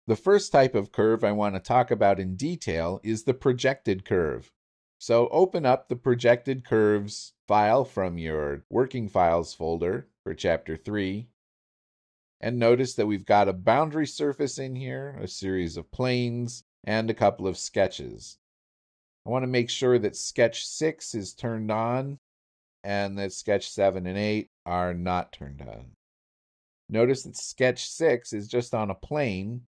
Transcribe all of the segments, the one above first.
The first type of curve I want to talk about in detail is the projected curve. So open up the projected curves file from your working files folder for chapter 3. And notice that we've got a boundary surface in here, a series of planes, and a couple of sketches. I want to make sure that sketch 6 is turned on and that sketch 7 and 8 are not turned on. Notice that sketch 6 is just on a plane,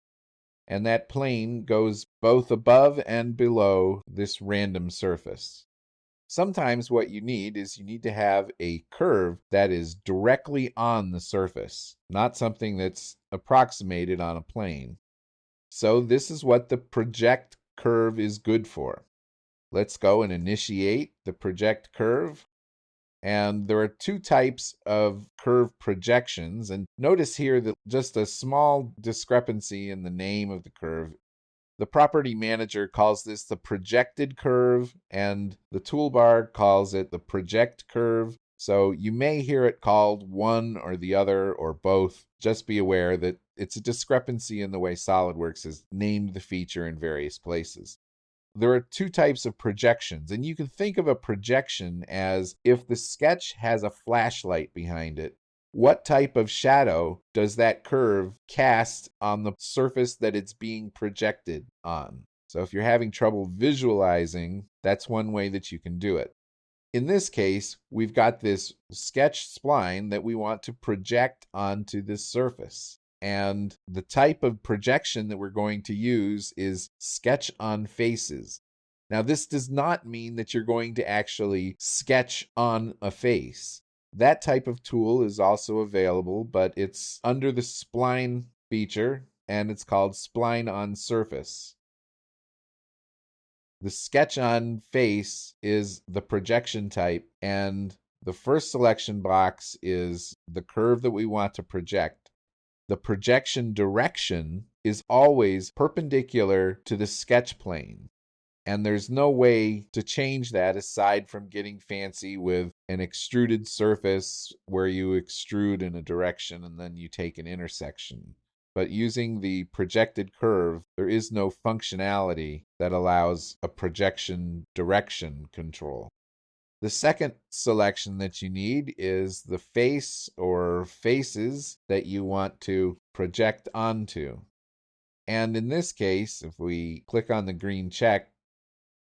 and that plane goes both above and below this random surface. Sometimes what you need is you need to have a curve that is directly on the surface, not something that's approximated on a plane. So this is what the project curve is good for. Let's go and initiate the project curve. And there are two types of curve projections. And notice here that just a small discrepancy in the name of the curve. The property manager calls this the projected curve, and the toolbar calls it the project curve. So you may hear it called one or the other or both. Just be aware that it's a discrepancy in the way SOLIDWORKS has named the feature in various places. There are two types of projections, and you can think of a projection as if the sketch has a flashlight behind it. What type of shadow does that curve cast on the surface that it's being projected on? So if you're having trouble visualizing, that's one way that you can do it. In this case, we've got this sketch spline that we want to project onto this surface. And the type of projection that we're going to use is sketch on faces. Now, this does not mean that you're going to actually sketch on a face. That type of tool is also available, but it's under the spline feature, and it's called spline on surface. The sketch on face is the projection type, and the first selection box is the curve that we want to project. The projection direction is always perpendicular to the sketch plane. And there's no way to change that aside from getting fancy with an extruded surface where you extrude in a direction and then you take an intersection. But using the projected curve, there is no functionality that allows a projection direction control. The second selection that you need is the face or faces that you want to project onto. And in this case, if we click on the green check,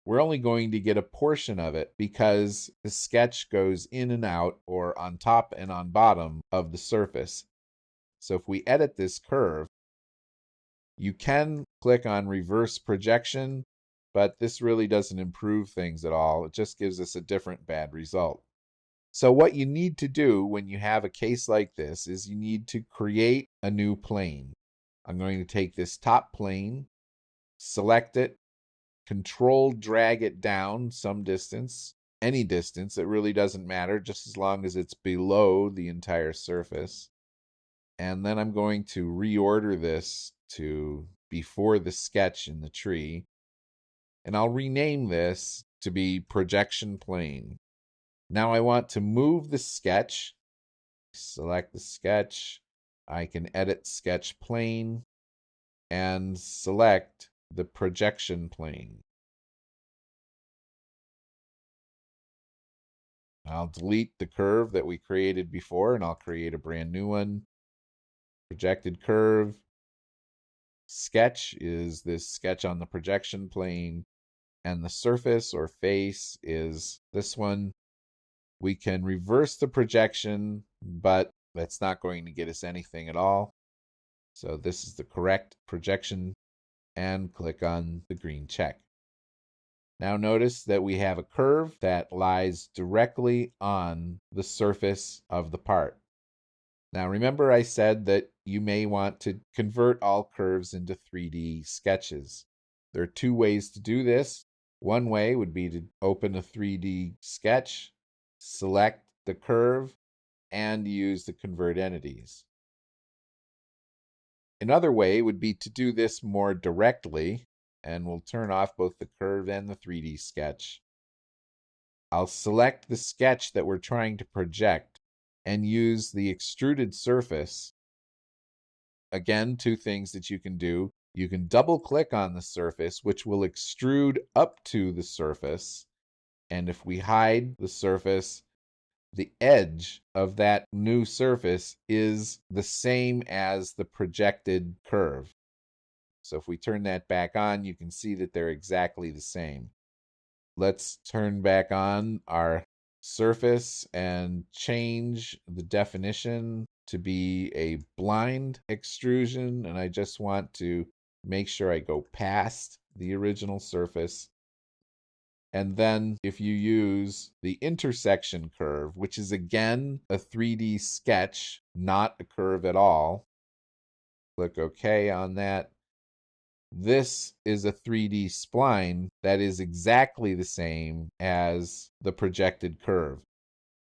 we're only going to get a portion of it because the sketch goes in and out or on top and on bottom of the surface. So if we edit this curve, you can click on reverse projection, but this really doesn't improve things at all. It just gives us a different bad result. So what you need to do when you have a case like this is you need to create a new plane. I'm going to take this top plane, select it, Control drag it down some distance, any distance, it really doesn't matter, just as long as it's below the entire surface. And then I'm going to reorder this to before the sketch in the tree. And I'll rename this to be projection plane. Now I want to move the sketch. Select the sketch. I can edit sketch plane and select the projection plane. I'll delete the curve that we created before and I'll create a brand new one. Projected curve. Sketch is this sketch on the projection plane, and the surface or face is this one. We can reverse the projection, but that's not going to get us anything at all. So this is the correct projection, and click on the green check. Now notice that we have a curve that lies directly on the surface of the part. Now remember I said that you may want to convert all curves into 3D sketches. There are two ways to do this. One way would be to open a 3D sketch, select the curve, and use the convert entities. Another way would be to do this more directly, and we'll turn off both the curve and the 3D sketch. I'll select the sketch that we're trying to project and use the extruded surface. Again, two things that you can do. You can double click on the surface, which will extrude up to the surface. And if we hide the surface, the edge of that new surface is the same as the projected curve. So if we turn that back on, you can see that they're exactly the same. Let's turn back on our surface and change the definition to be a blind extrusion. And I just want to make sure I go past the original surface. And then if you use the intersection curve, which is again a 3D sketch, not a curve at all, click OK on that. This is a 3D spline that is exactly the same as the projected curve.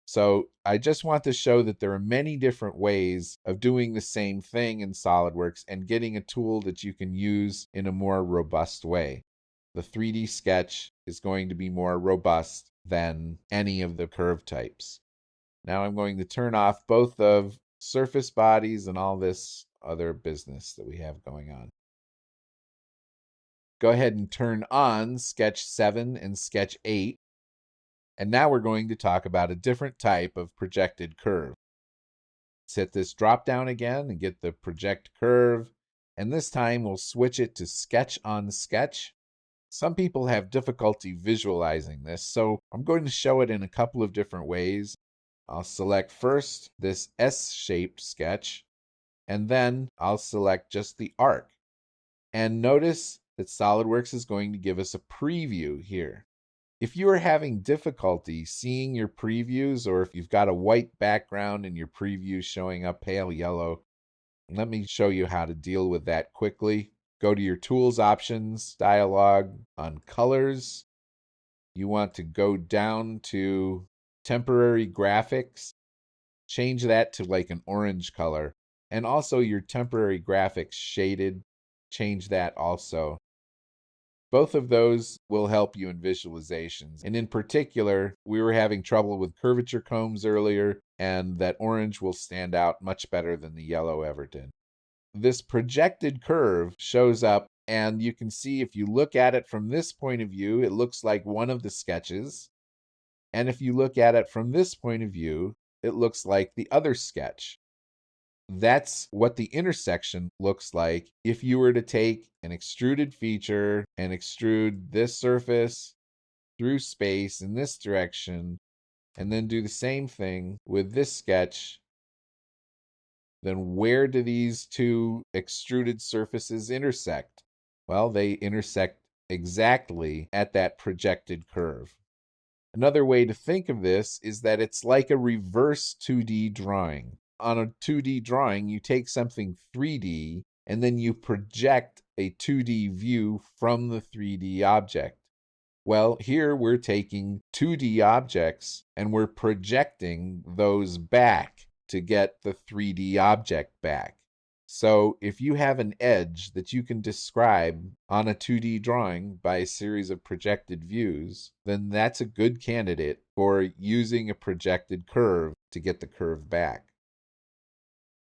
So I just want to show that there are many different ways of doing the same thing in SOLIDWORKS and getting a tool that you can use in a more robust way. The 3D sketch is going to be more robust than any of the curve types. Now I'm going to turn off both of surface bodies and all this other business that we have going on. Go ahead and turn on Sketch 7 and Sketch 8. And now we're going to talk about a different type of projected curve. Let's hit this drop down again and get the project curve. And this time we'll switch it to Sketch on Sketch. Some people have difficulty visualizing this, so I'm going to show it in a couple of different ways. I'll select first this S-shaped sketch, and then I'll select just the arc. And notice that SOLIDWORKS is going to give us a preview here. If you are having difficulty seeing your previews, or if you've got a white background and your preview showing up pale yellow, let me show you how to deal with that quickly. Go to your Tools Options dialog on Colors. You want to go down to Temporary Graphics. Change that to like an orange color. And also your Temporary Graphics Shaded. Change that also. Both of those will help you in visualizations. And in particular, we were having trouble with curvature combs earlier, and that orange will stand out much better than the yellow ever did. This projected curve shows up, and you can see if you look at it from this point of view, it looks like one of the sketches. And if you look at it from this point of view, it looks like the other sketch. That's what the intersection looks like if you were to take an extruded feature and extrude this surface through space in this direction, and then do the same thing with this sketch. Then where do these two extruded surfaces intersect? Well, they intersect exactly at that projected curve. Another way to think of this is that it's like a reverse 2D drawing. On a 2D drawing, you take something 3D and then you project a 2D view from the 3D object. Well, here we're taking 2D objects and we're projecting those back to get the 3D object back. So if you have an edge that you can describe on a 2D drawing by a series of projected views, then that's a good candidate for using a projected curve to get the curve back.